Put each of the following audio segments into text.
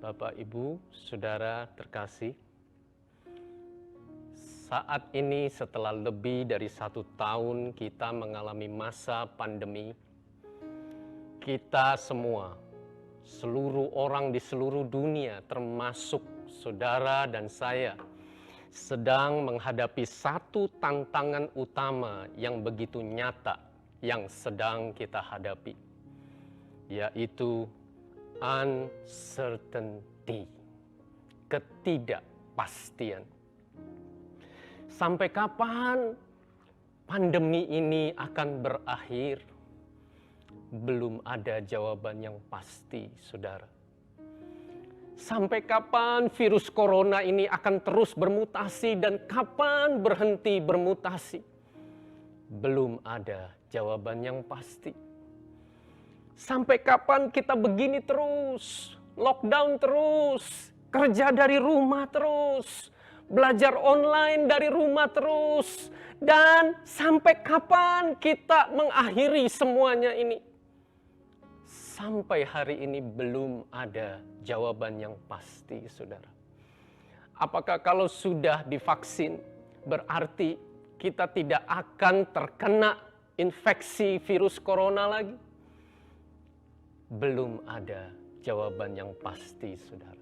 Bapak, Ibu, Saudara terkasih, saat ini setelah lebih dari 1 tahun kita mengalami masa pandemi, kita semua, seluruh orang di seluruh dunia termasuk saudara dan saya, sedang menghadapi satu tantangan utama yang begitu nyata yang sedang kita hadapi, yaitu uncertainty, ketidakpastian. Sampai kapan pandemi ini akan berakhir? Belum ada jawaban yang pasti, saudara. Sampai kapan virus corona ini akan terus bermutasi dan kapan berhenti bermutasi? Belum ada jawaban yang pasti. Sampai kapan kita begini terus, lockdown terus, kerja dari rumah terus, belajar online dari rumah terus, dan sampai kapan kita mengakhiri semuanya ini? Sampai hari ini belum ada jawaban yang pasti, saudara. Apakah kalau sudah divaksin berarti kita tidak akan terkena infeksi virus corona lagi? Belum ada jawaban yang pasti, saudara.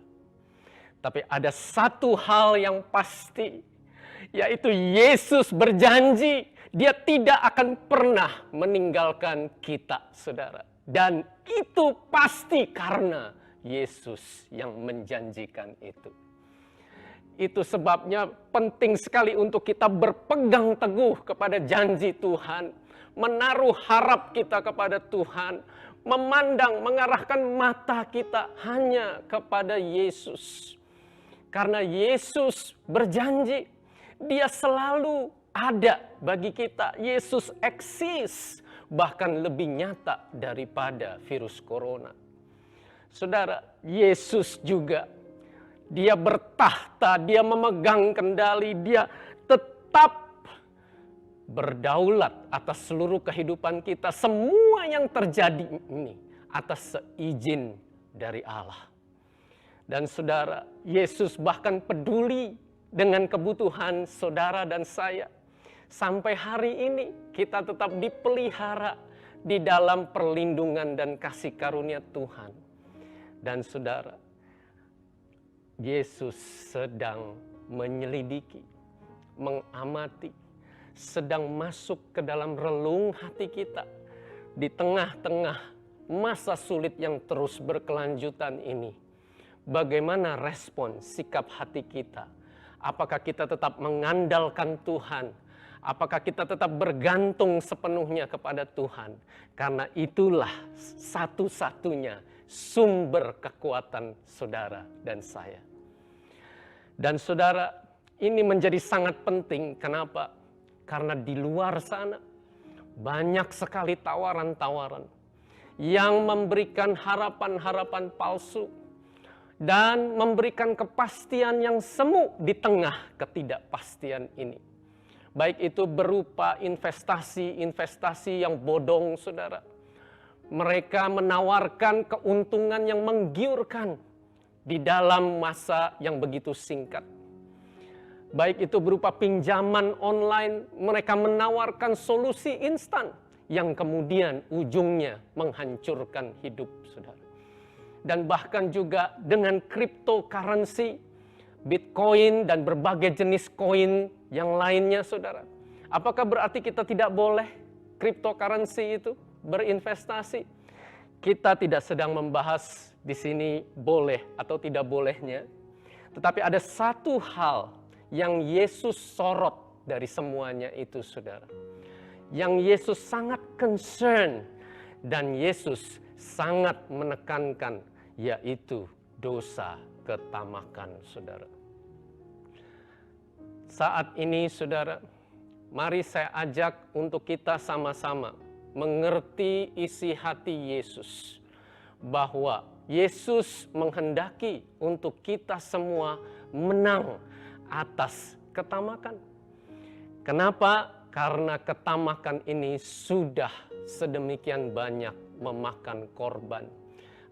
Tapi ada satu hal yang pasti, yaitu Yesus berjanji Dia tidak akan pernah meninggalkan kita, saudara. Dan itu pasti karena Yesus yang menjanjikan itu. Itu sebabnya penting sekali untuk kita berpegang teguh kepada janji Tuhan, menaruh harap kita kepada Tuhan, memandang, mengarahkan mata kita hanya kepada Yesus. Karena Yesus berjanji, Dia selalu ada bagi kita. Yesus eksis, bahkan lebih nyata daripada virus corona. Saudara, Yesus juga, Dia bertahta, Dia memegang kendali, Dia tetap berdaulat atas seluruh kehidupan kita. Semua yang terjadi ini atas seizin dari Allah. Dan saudara, Yesus bahkan peduli dengan kebutuhan saudara dan saya. Sampai hari ini kita tetap dipelihara di dalam perlindungan dan kasih karunia Tuhan. Dan saudara, Yesus sedang menyelidiki, mengamati, sedang masuk ke dalam relung hati kita di tengah-tengah masa sulit yang terus berkelanjutan ini. Bagaimana respon sikap hati kita? Apakah kita tetap mengandalkan Tuhan? Apakah kita tetap bergantung sepenuhnya kepada Tuhan? Karena itulah satu-satunya sumber kekuatan saudara dan saya. Dan saudara, ini menjadi sangat penting. Kenapa? Karena di luar sana banyak sekali tawaran-tawaran yang memberikan harapan-harapan palsu dan memberikan kepastian yang semu di tengah ketidakpastian ini. Baik itu berupa investasi-investasi yang bodong, saudara. Mereka menawarkan keuntungan yang menggiurkan di dalam masa yang begitu singkat. Baik itu berupa pinjaman online, mereka menawarkan solusi instan yang kemudian ujungnya menghancurkan hidup saudara. Dan bahkan juga dengan cryptocurrency, Bitcoin dan berbagai jenis koin yang lainnya saudara. Apakah berarti kita tidak boleh cryptocurrency itu berinvestasi? Kita tidak sedang membahas di sini boleh atau tidak bolehnya. Tetapi ada satu hal yang Yesus sorot dari semuanya itu saudara. Yang Yesus sangat concern dan Yesus sangat menekankan, yaitu dosa ketamakan saudara. Saat ini saudara, mari saya ajak untuk kita sama-sama mengerti isi hati Yesus. Bahwa Yesus menghendaki untuk kita semua menang atas ketamakan. Kenapa? Karena ketamakan ini sudah sedemikian banyak memakan korban.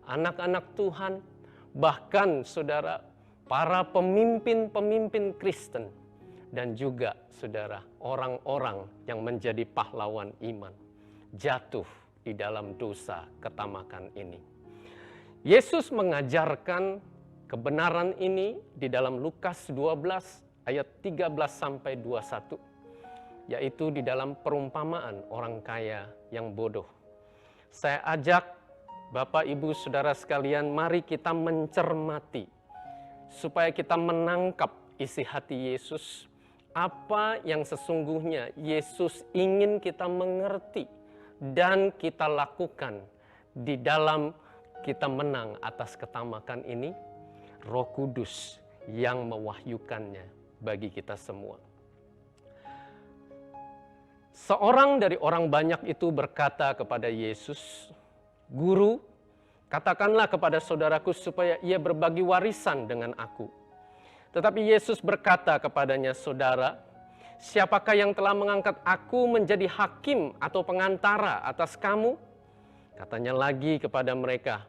Anak-anak Tuhan, bahkan saudara, para pemimpin-pemimpin Kristen, dan juga saudara, orang-orang yang menjadi pahlawan iman, jatuh di dalam dosa ketamakan ini. Yesus mengajarkan kebenaran ini di dalam Lukas 12 ayat 13 sampai 21, yaitu di dalam perumpamaan orang kaya yang bodoh. Saya ajak Bapak, Ibu, Saudara sekalian, mari kita mencermati supaya kita menangkap isi hati Yesus, apa yang sesungguhnya Yesus ingin kita mengerti dan kita lakukan di dalam kita menang atas ketamakan ini. Roh Kudus yang mewahyukannya bagi kita semua. Seorang dari orang banyak itu berkata kepada Yesus, "Guru, katakanlah kepada saudaraku supaya ia berbagi warisan dengan aku." Tetapi Yesus berkata kepadanya, "Saudara, siapakah yang telah mengangkat aku menjadi hakim atau pengantara atas kamu?" Katanya lagi kepada mereka,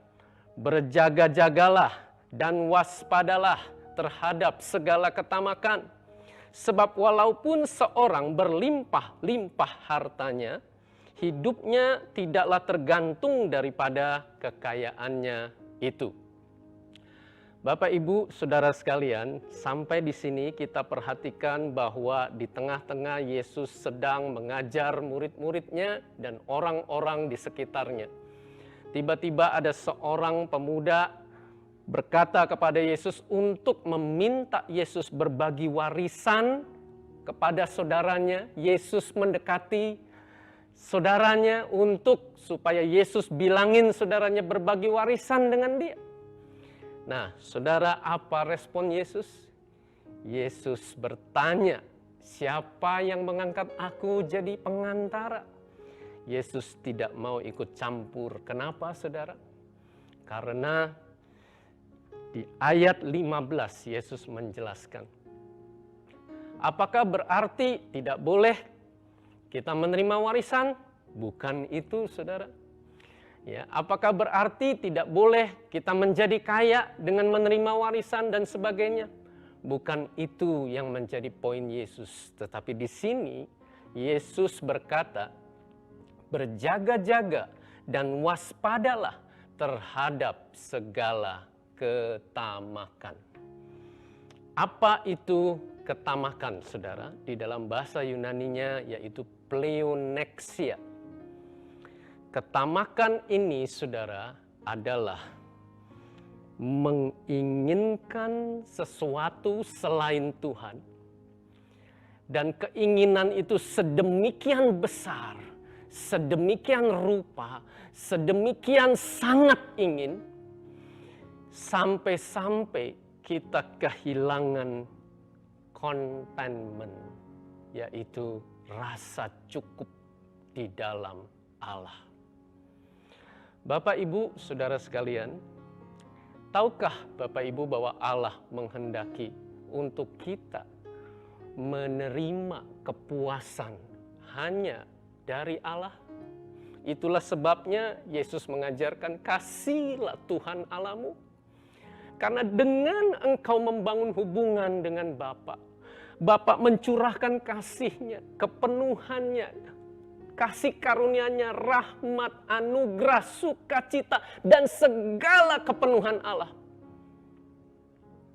"Berjaga-jagalah dan waspadalah terhadap segala ketamakan. Sebab walaupun seorang berlimpah-limpah hartanya, hidupnya tidaklah tergantung daripada kekayaannya itu." Bapak, Ibu, Saudara sekalian, sampai di sini kita perhatikan bahwa di tengah-tengah Yesus sedang mengajar murid-muridnya dan orang-orang di sekitarnya. Tiba-tiba ada seorang pemuda berkata kepada Yesus untuk meminta Yesus berbagi warisan kepada saudaranya. Yesus mendekati saudaranya untuk supaya Yesus bilangin saudaranya berbagi warisan dengan dia. Nah, saudara, apa respon Yesus? Yesus bertanya, "Siapa yang mengangkat aku jadi pengantara?" Yesus tidak mau ikut campur. Kenapa, saudara? Karena di ayat 15 Yesus menjelaskan, apakah berarti tidak boleh kita menerima warisan? Bukan itu, saudara. Ya, apakah berarti tidak boleh kita menjadi kaya dengan menerima warisan dan sebagainya? Bukan itu yang menjadi poin Yesus. Tetapi di sini Yesus berkata, "Berjaga-jaga dan waspadalah terhadap segala ketamakan." Apa itu ketamakan, saudara? Di dalam bahasa Yunaninya yaitu pleonexia. Ketamakan ini, saudara, adalah menginginkan sesuatu selain Tuhan. Dan keinginan itu sedemikian besar, sedemikian rupa, sedemikian sangat ingin, sampai-sampai kita kehilangan contentment, yaitu rasa cukup di dalam Allah. Bapak, Ibu, Saudara sekalian, tahukah Bapak Ibu bahwa Allah menghendaki untuk kita menerima kepuasan hanya dari Allah? Itulah sebabnya Yesus mengajarkan, "Kasihilah Tuhan Allahmu." Karena dengan engkau membangun hubungan dengan Bapa, Bapa mencurahkan kasih-Nya, kepenuhannya, kasih karunia-Nya, rahmat, anugerah, sukacita, dan segala kepenuhan Allah.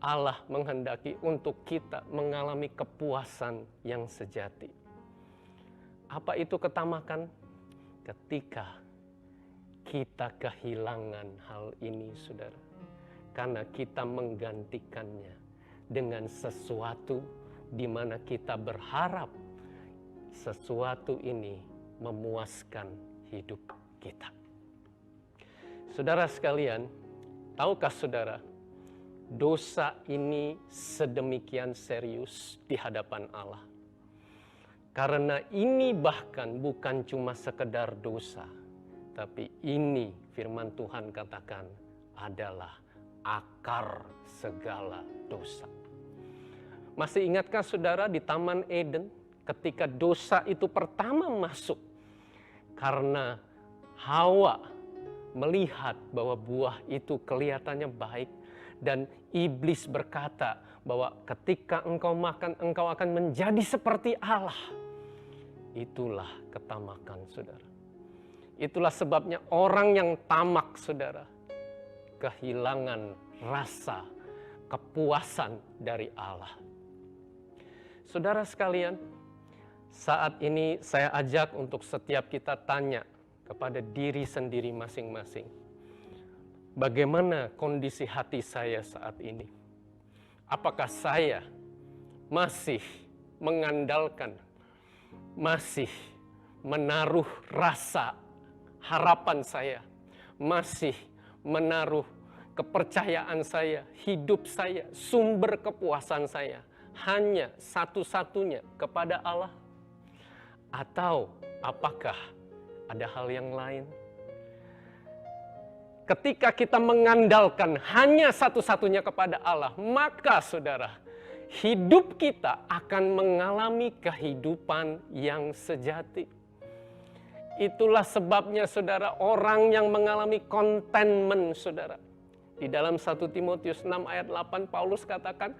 Allah menghendaki untuk kita mengalami kepuasan yang sejati. Apa itu ketamakan? Ketika kita kehilangan hal ini, saudara. Karena kita menggantikannya dengan sesuatu di mana kita berharap sesuatu ini memuaskan hidup kita. Saudara sekalian, tahukah saudara, dosa ini sedemikian serius di hadapan Allah. Karena ini bahkan bukan cuma sekedar dosa, tapi ini firman Tuhan katakan adalah akar segala dosa. Masih ingatkah saudara di Taman Eden ketika dosa itu pertama masuk? Karena Hawa melihat bahwa buah itu kelihatannya baik, Dan iblis berkata bahwa ketika engkau makan, engkau akan menjadi seperti Allah. Itulah ketamakan, saudara. Itulah sebabnya orang yang tamak, saudara, kehilangan rasa kepuasan dari Allah. Saudara sekalian, saat ini saya ajak untuk setiap kita tanya kepada diri sendiri masing-masing. Bagaimana kondisi hati saya saat ini? Apakah saya masih mengandalkan, masih menaruh rasa harapan saya, masih menaruh kepercayaan saya, hidup saya, sumber kepuasan saya hanya satu-satunya kepada Allah? Atau apakah ada hal yang lain? Ketika kita mengandalkan hanya satu-satunya kepada Allah, maka saudara, hidup kita akan mengalami kehidupan yang sejati. Itulah sebabnya saudara, orang yang mengalami contentment, saudara. Di dalam 1 Timotius 6 ayat 8 Paulus katakan,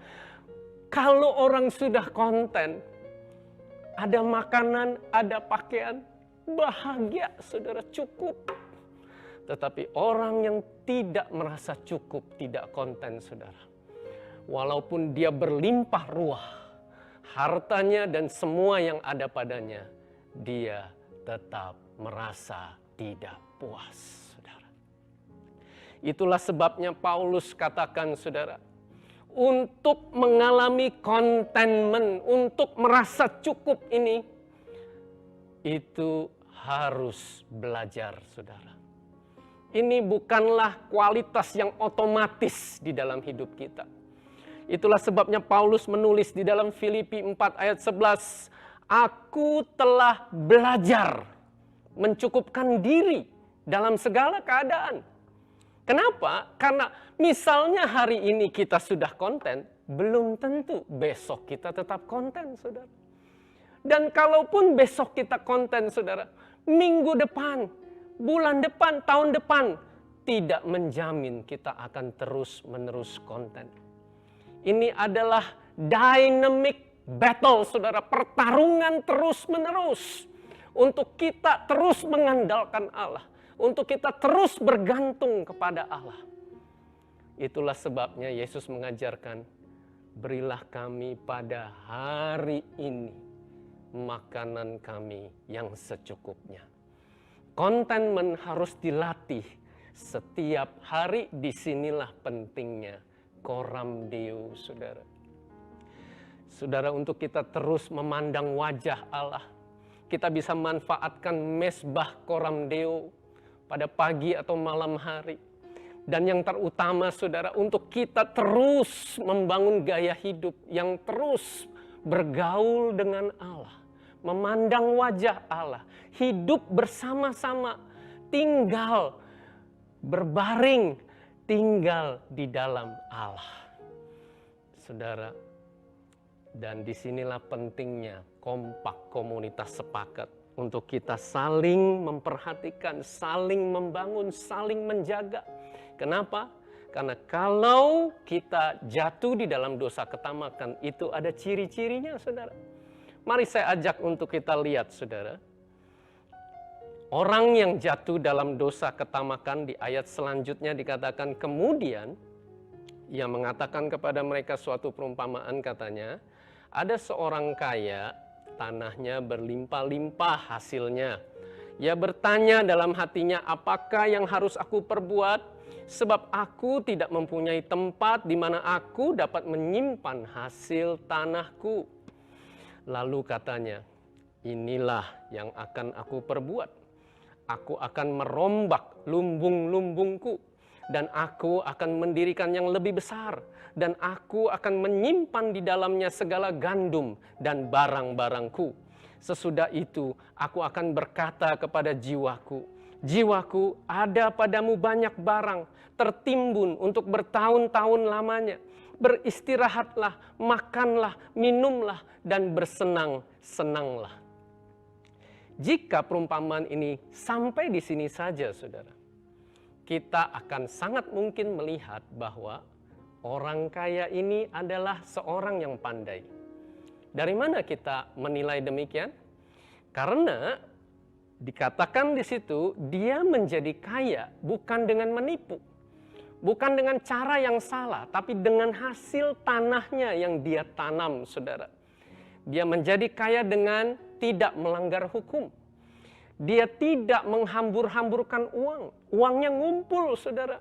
kalau orang sudah konten, ada makanan, ada pakaian, bahagia, saudara, cukup. Tetapi orang yang tidak merasa cukup, tidak konten, saudara. Walaupun dia berlimpah ruah, hartanya dan semua yang ada padanya, dia tetap merasa tidak puas, saudara. Itulah sebabnya Paulus katakan, saudara, untuk mengalami contentment, untuk merasa cukup ini, itu harus belajar, saudara. Ini bukanlah kualitas yang otomatis di dalam hidup kita. Itulah sebabnya Paulus menulis di dalam Filipi 4 ayat 11, aku telah belajar mencukupkan diri dalam segala keadaan. Kenapa? Karena misalnya hari ini kita sudah konten, belum tentu besok kita tetap konten, saudara. Dan kalaupun besok kita konten, saudara, minggu depan, bulan depan, tahun depan, tidak menjamin kita akan terus-menerus konten. Ini adalah dynamic battle, saudara, pertarungan terus-menerus untuk kita terus mengandalkan Allah, untuk kita terus bergantung kepada Allah. Itulah sebabnya Yesus mengajarkan, berilah kami pada hari ini makanan kami yang secukupnya. Contentment harus dilatih setiap hari. Disinilah pentingnya Coram Deo, saudara. Saudara, untuk kita terus memandang wajah Allah, kita bisa manfaatkan mesbah Coram Deo pada pagi atau malam hari. Dan yang terutama, saudara, untuk kita terus membangun gaya hidup yang terus bergaul dengan Allah, memandang wajah Allah, hidup bersama-sama, tinggal berbaring, tinggal di dalam Allah. Saudara, dan disinilah pentingnya kompak, komunitas sepakat, untuk kita saling memperhatikan, saling membangun, saling menjaga. Kenapa? Karena kalau kita jatuh di dalam dosa ketamakan, itu ada ciri-cirinya, saudara. Mari saya ajak untuk kita lihat, saudara. Orang yang jatuh dalam dosa ketamakan, di ayat selanjutnya dikatakan, kemudian ia mengatakan kepada mereka suatu perumpamaan, katanya, ada seorang kaya, tanahnya berlimpah-limpah hasilnya. Ia bertanya dalam hatinya, apakah yang harus aku perbuat? Sebab aku tidak mempunyai tempat di mana aku dapat menyimpan hasil tanahku. Lalu katanya, inilah yang akan aku perbuat. Aku akan merombak lumbung-lumbungku, dan aku akan mendirikan yang lebih besar, dan aku akan menyimpan di dalamnya segala gandum dan barang-barangku. Sesudah itu aku akan berkata kepada jiwaku, jiwaku, ada padamu banyak barang tertimbun untuk bertahun-tahun lamanya. Beristirahatlah, makanlah, minumlah, dan bersenang-senanglah. Jika perumpamaan ini sampai di sini saja, saudara, kita akan sangat mungkin melihat bahwa orang kaya ini adalah seorang yang pandai. Dari mana kita menilai demikian? Karena dikatakan di situ dia menjadi kaya bukan dengan menipu. Bukan dengan cara yang salah, tapi dengan hasil tanahnya yang dia tanam, saudara. Dia menjadi kaya dengan tidak melanggar hukum. Dia tidak menghambur-hamburkan uang. Uangnya ngumpul, saudara.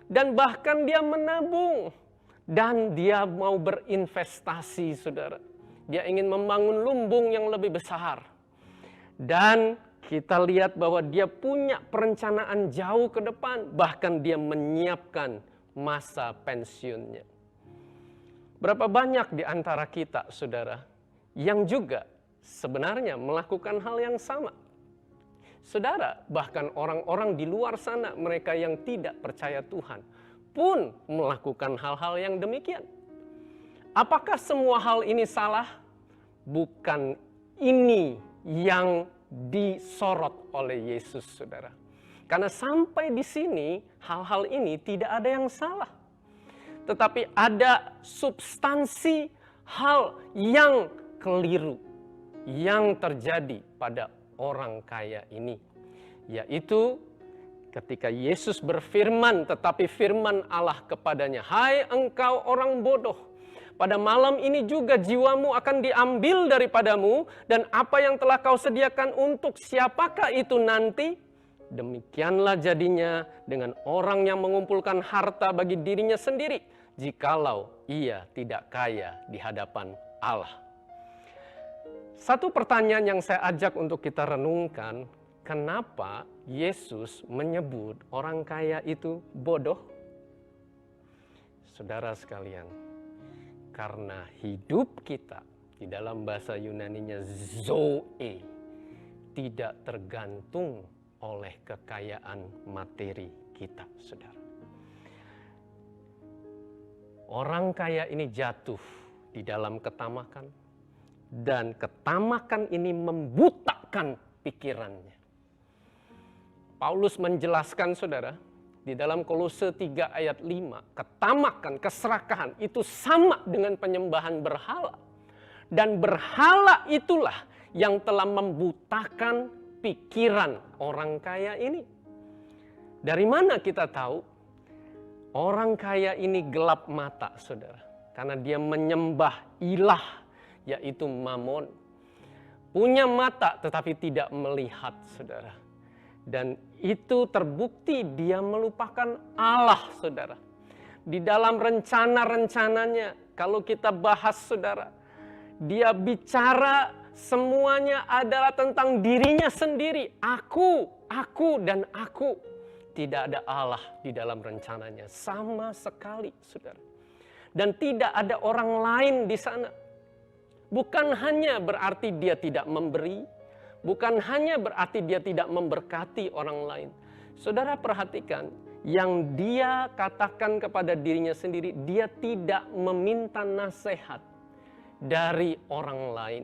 Dan bahkan dia menabung. Dan dia mau berinvestasi, saudara. Dia ingin membangun lumbung yang lebih besar. Dan kita lihat bahwa dia punya perencanaan jauh ke depan. Bahkan dia menyiapkan masa pensiunnya. Berapa banyak di antara kita, saudara, yang juga sebenarnya melakukan hal yang sama. Saudara, bahkan orang-orang di luar sana, mereka yang tidak percaya Tuhan, pun melakukan hal-hal yang demikian. Apakah semua hal ini salah? Bukan ini yang disorot oleh Yesus, saudara. Karena sampai di sini, hal-hal ini tidak ada yang salah. Tetapi ada substansi hal yang keliru yang terjadi pada orang kaya ini. Yaitu ketika Yesus berfirman, tetapi firman Allah kepadanya, "Hai engkau orang bodoh, pada malam ini juga jiwamu akan diambil daripadamu, dan apa yang telah kau sediakan untuk siapakah itu nanti? Demikianlah jadinya dengan orang yang mengumpulkan harta bagi dirinya sendiri, jikalau ia tidak kaya di hadapan Allah." Satu pertanyaan yang saya ajak untuk kita renungkan, kenapa Yesus menyebut orang kaya itu bodoh? Saudara sekalian, karena hidup kita di dalam bahasa Yunaninya zoe tidak tergantung oleh kekayaan materi kita, saudara. Orang kaya ini jatuh di dalam ketamakan, dan ketamakan ini membutakan pikirannya. Paulus menjelaskan, saudara, di dalam Kolose 3 ayat 5, ketamakan, keserakahan itu sama dengan penyembahan berhala. Dan berhala itulah yang telah membutakan pikiran orang kaya ini. Dari mana kita tahu? Orang kaya ini gelap mata, saudara. Karena dia menyembah ilah, yaitu Mamon. Punya mata tetapi tidak melihat, saudara. Dan itu terbukti dia melupakan Allah, saudara. Di dalam rencana-rencananya, kalau kita bahas, saudara, dia bicara semuanya adalah tentang dirinya sendiri. Aku, dan aku. Tidak ada Allah di dalam rencananya sama sekali, saudara. Dan tidak ada orang lain di sana. Bukan hanya berarti dia tidak memberi, bukan hanya berarti dia tidak memberkati orang lain. Saudara perhatikan, yang dia katakan kepada dirinya sendiri, dia tidak meminta nasihat dari orang lain.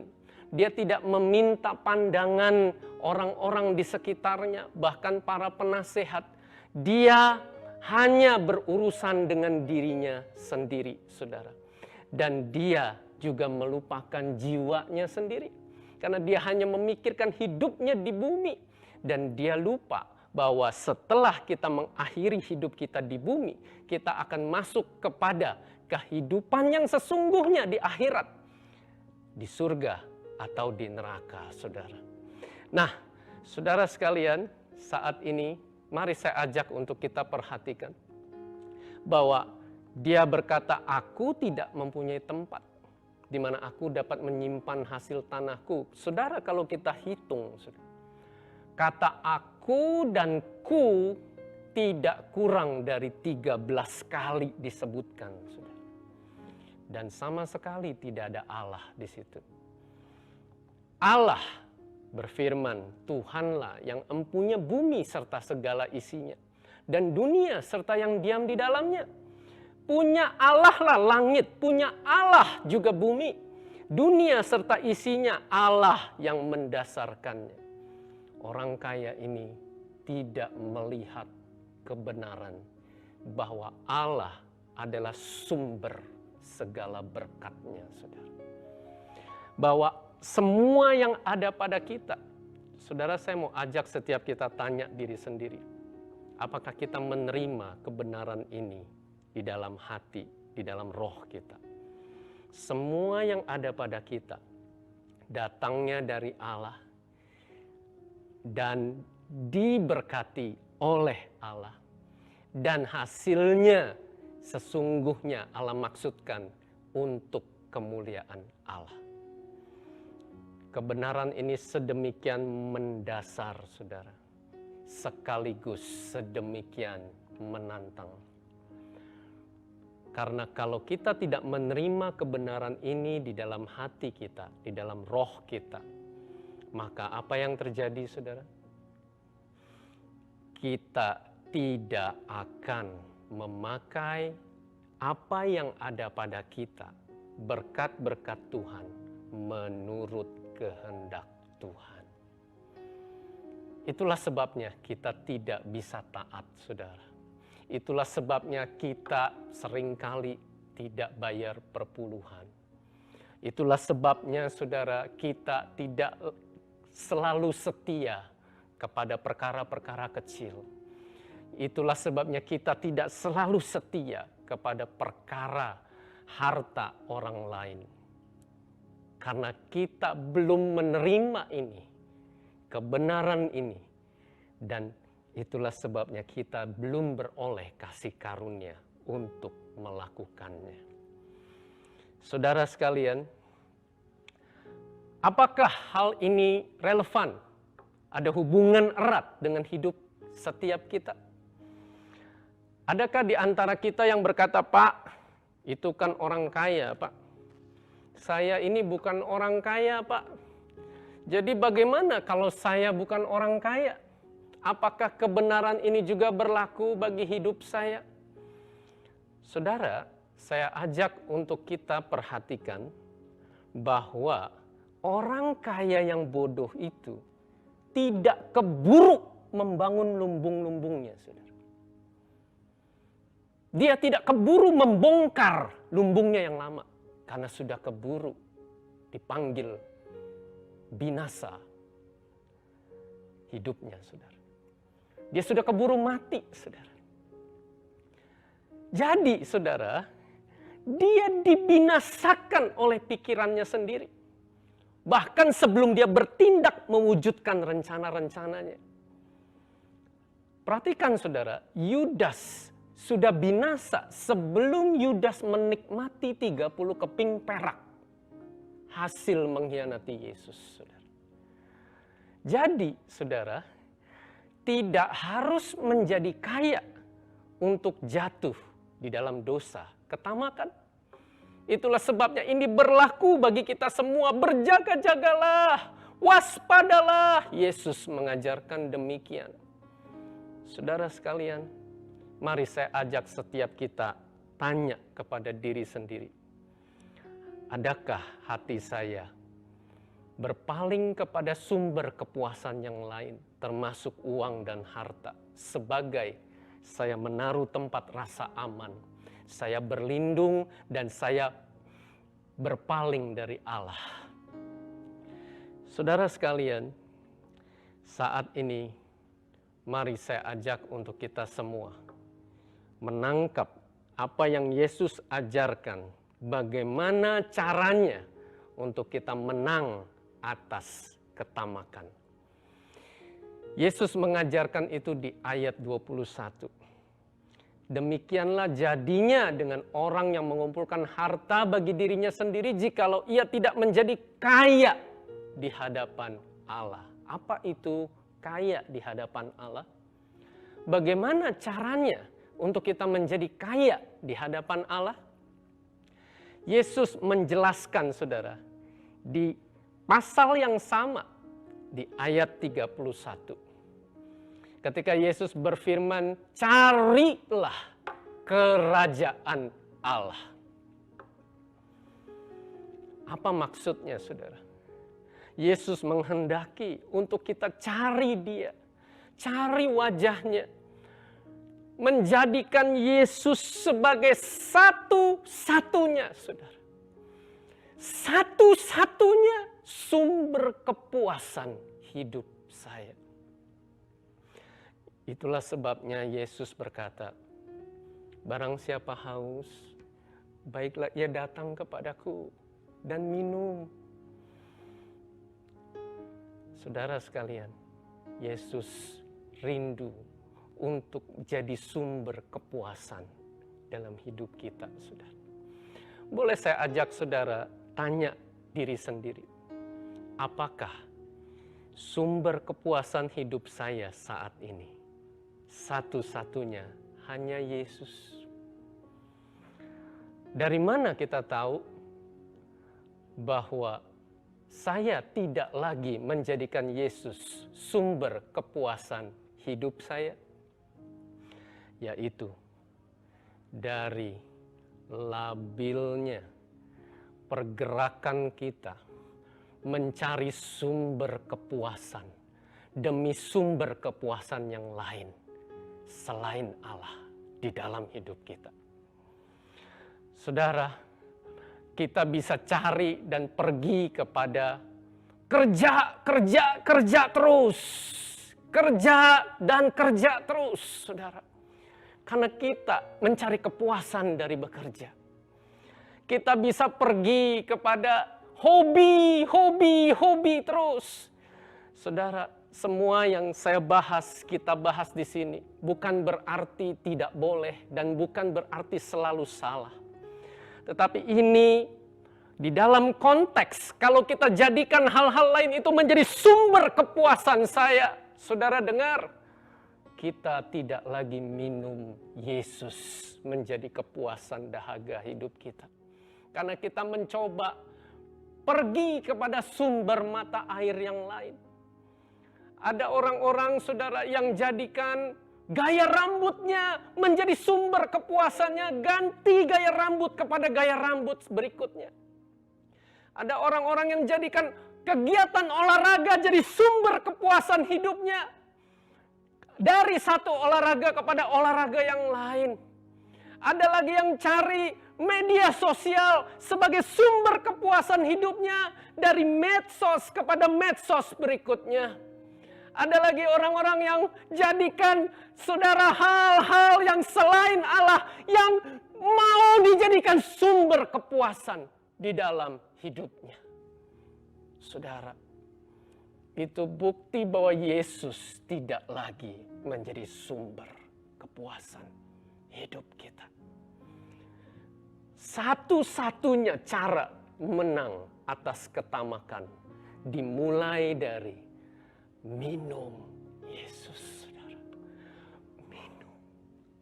Dia tidak meminta pandangan orang-orang di sekitarnya, bahkan para penasehat. Dia hanya berurusan dengan dirinya sendiri, saudara. Dan dia juga melupakan jiwanya sendiri. Karena dia hanya memikirkan hidupnya di bumi. Dan dia lupa bahwa setelah kita mengakhiri hidup kita di bumi, kita akan masuk kepada kehidupan yang sesungguhnya di akhirat. Di surga atau di neraka, saudara. Nah, saudara sekalian, saat ini mari saya ajak untuk kita perhatikan. Bahwa dia berkata, "Aku tidak mempunyai tempat di mana aku dapat menyimpan hasil tanahku." Saudara, kalau kita hitung, kata aku dan ku tidak kurang dari 13 kali disebutkan, saudara. Dan sama sekali tidak ada Allah di situ. Allah berfirman, "Tuhanlah yang empunya bumi serta segala isinya, dan dunia serta yang diam di dalamnya." Punya Allah lah langit, punya Allah juga bumi. Dunia serta isinya, Allah yang mendasarkannya. Orang kaya ini tidak melihat kebenaran bahwa Allah adalah sumber segala berkatnya, saudara. Bahwa semua yang ada pada kita, saudara, saya mau ajak setiap kita tanya diri sendiri. Apakah kita menerima kebenaran ini di dalam hati, di dalam roh kita? Semua yang ada pada kita datangnya dari Allah dan diberkati oleh Allah. Dan hasilnya sesungguhnya Allah maksudkan untuk kemuliaan Allah. Kebenaran ini sedemikian mendasar, saudara. Sekaligus sedemikian menantang. Karena kalau kita tidak menerima kebenaran ini di dalam hati kita, di dalam roh kita, maka apa yang terjadi, saudara? Kita tidak akan memakai apa yang ada pada kita, berkat-berkat Tuhan, menurut kehendak Tuhan. Itulah sebabnya kita tidak bisa taat, saudara. Itulah sebabnya kita seringkali tidak bayar perpuluhan. Itulah sebabnya, saudara, kita tidak selalu setia kepada perkara-perkara kecil. Itulah sebabnya kita tidak selalu setia kepada perkara harta orang lain. Karena kita belum menerima ini, kebenaran ini. Dan itulah sebabnya kita belum beroleh kasih karunia untuk melakukannya. Saudara sekalian, apakah hal ini relevan? Ada hubungan erat dengan hidup setiap kita? Adakah di antara kita yang berkata, "Pak, itu kan orang kaya, Pak. Saya ini bukan orang kaya, Pak. Jadi bagaimana kalau saya bukan orang kaya? Apakah kebenaran ini juga berlaku bagi hidup saya?" Saudara, saya ajak untuk kita perhatikan bahwa orang kaya yang bodoh itu tidak keburu membangun lumbung-lumbungnya, saudara. Dia tidak keburu membongkar lumbungnya yang lama karena sudah keburu dipanggil binasa hidupnya, saudara. Dia sudah keburu mati, saudara. Jadi, saudara, dia dibinasakan oleh pikirannya sendiri. Bahkan sebelum dia bertindak mewujudkan rencana-rencananya. Perhatikan, saudara, Yudas sudah binasa sebelum Yudas menikmati 30 keping perak hasil mengkhianati Yesus, saudara. Jadi, saudara, tidak harus menjadi kaya untuk jatuh di dalam dosa, ketamakan. Itulah sebabnya ini berlaku bagi kita semua. Berjaga-jagalah, waspadalah. Yesus mengajarkan demikian. Saudara sekalian, mari saya ajak setiap kita tanya kepada diri sendiri. Adakah hati saya berpaling kepada sumber kepuasan yang lain, termasuk uang dan harta, sebagai saya menaruh tempat rasa aman, saya berlindung dan saya berpaling dari Allah. Saudara sekalian, saat ini mari saya ajak untuk kita semua menangkap apa yang Yesus ajarkan, bagaimana caranya untuk kita menang atas ketamakan. Yesus mengajarkan itu di ayat 21. Demikianlah jadinya dengan orang yang mengumpulkan harta bagi dirinya sendiri jikalau ia tidak menjadi kaya di hadapan Allah. Apa itu kaya di hadapan Allah? Bagaimana caranya untuk kita menjadi kaya di hadapan Allah? Yesus menjelaskan, saudara, di pasal yang sama di ayat 31. Ketika Yesus berfirman, carilah kerajaan Allah. Apa maksudnya, saudara? Yesus menghendaki untuk kita cari Dia, cari wajahnya. menjadikan Yesus sebagai satu-satunya, saudara. Satu-satunya sumber kepuasan hidup saya. Itulah sebabnya Yesus berkata, barang siapa haus, baiklah ia datang kepadaku dan minum. Saudara sekalian, Yesus rindu untuk jadi sumber kepuasan dalam hidup kita, saudara. Boleh saya ajak saudara tanya diri sendiri, apakah sumber kepuasan hidup saya saat ini satu-satunya hanya Yesus? Dari mana kita tahu bahwa saya tidak lagi menjadikan Yesus sumber kepuasan hidup saya? Yaitu dari labilnya pergerakan kita mencari sumber kepuasan demi sumber kepuasan yang lain selain Allah di dalam hidup kita. Saudara, kita bisa cari dan pergi kepada kerja terus. Kerja dan kerja terus, saudara. Karena kita mencari kepuasan dari bekerja. Kita bisa pergi kepada hobi terus. Saudara, semua yang saya bahas, kita bahas di sini, bukan berarti tidak boleh dan bukan berarti selalu salah. Tetapi ini di dalam konteks, kalau kita jadikan hal-hal lain itu menjadi sumber kepuasan saya, saudara dengar, kita tidak lagi minum Yesus menjadi kepuasan dahaga hidup kita. Karena kita mencoba pergi kepada sumber mata air yang lain. Ada orang-orang, saudara, yang jadikan gaya rambutnya menjadi sumber kepuasannya, ganti gaya rambut kepada gaya rambut berikutnya. Ada orang-orang yang jadikan kegiatan olahraga jadi sumber kepuasan hidupnya. Dari satu olahraga kepada olahraga yang lain. Ada lagi yang cari media sosial sebagai sumber kepuasan hidupnya, dari medsos kepada medsos berikutnya. Ada lagi orang-orang yang jadikan, saudara, hal-hal yang selain Allah yang mau dijadikan sumber kepuasan di dalam hidupnya. Saudara, itu bukti bahwa Yesus tidak lagi menjadi sumber kepuasan hidup kita. Satu-satunya cara menang atas ketamakan dimulai dari minum Yesus, saudara. Minum.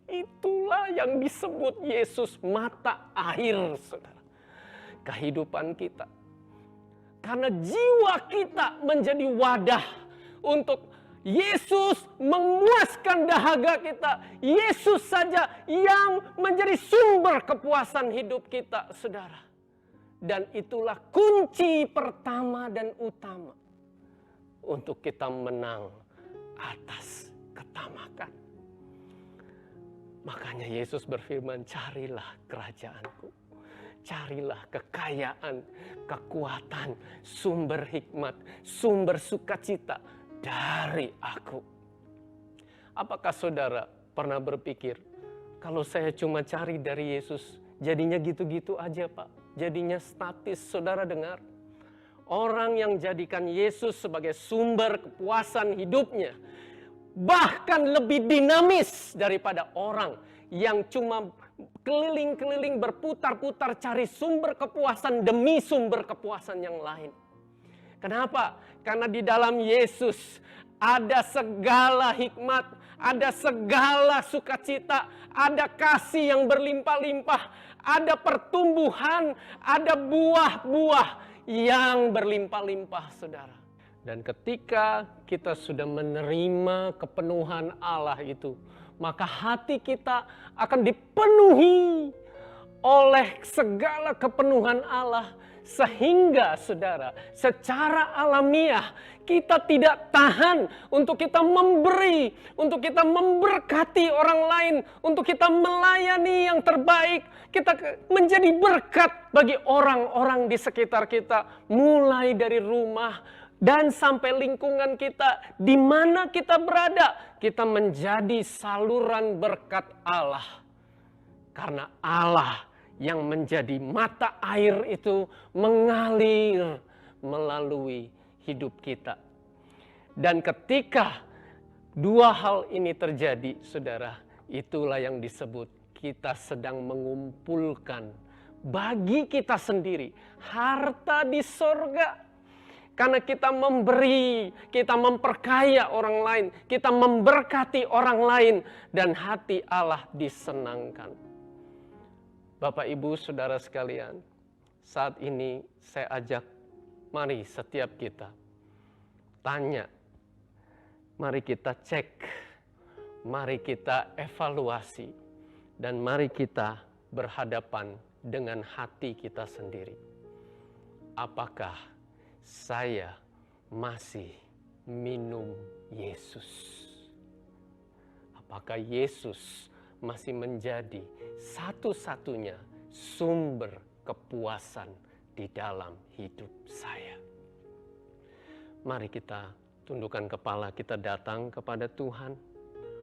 Itulah yang disebut Yesus mata air, saudara. Kehidupan kita. Karena jiwa kita menjadi wadah untuk Yesus memuaskan dahaga kita. Yesus saja yang menjadi sumber kepuasan hidup kita, saudara. Dan itulah kunci pertama dan utama untuk kita menang atas ketamakan. Makanya Yesus berfirman, carilah kerajaanku. Carilah kekayaan, kekuatan, sumber hikmat, sumber sukacita dari aku. Apakah saudara pernah berpikir, kalau saya cuma cari dari Yesus, jadinya gitu-gitu aja, Pak? Jadinya statis. Saudara dengar, orang yang jadikan Yesus sebagai sumber kepuasan hidupnya, bahkan lebih dinamis daripada orang yang cuma keliling-keliling berputar-putar cari sumber kepuasan demi sumber kepuasan yang lain. Kenapa? Karena di dalam Yesus ada segala hikmat, ada segala sukacita, ada kasih yang berlimpah-limpah, ada pertumbuhan, ada buah-buah yang berlimpah-limpah, saudara. Dan ketika kita sudah menerima kepenuhan Allah itu, maka hati kita akan dipenuhi oleh segala kepenuhan Allah. Sehingga saudara, secara alamiah kita tidak tahan untuk kita memberi, untuk kita memberkati orang lain, untuk kita melayani yang terbaik. Kita menjadi berkat bagi orang-orang di sekitar kita, mulai dari rumah dan sampai lingkungan kita, di mana kita berada, kita menjadi saluran berkat Allah. Karena Allah yang menjadi mata air itu mengalir melalui hidup kita. Dan ketika dua hal ini terjadi, saudara, itulah yang disebut kita sedang mengumpulkan bagi kita sendiri harta di sorga. Karena kita memberi, kita memperkaya orang lain, kita memberkati orang lain, dan hati Allah disenangkan. Bapak, Ibu, Saudara sekalian, saat ini saya ajak, mari setiap kita tanya, mari kita cek, mari kita evaluasi, dan mari kita berhadapan dengan hati kita sendiri. Apakah saya masih minum Yesus? Apakah Yesus masih menjadi satu-satunya sumber kepuasan di dalam hidup saya? Mari kita tundukkan kepala, kita datang kepada Tuhan.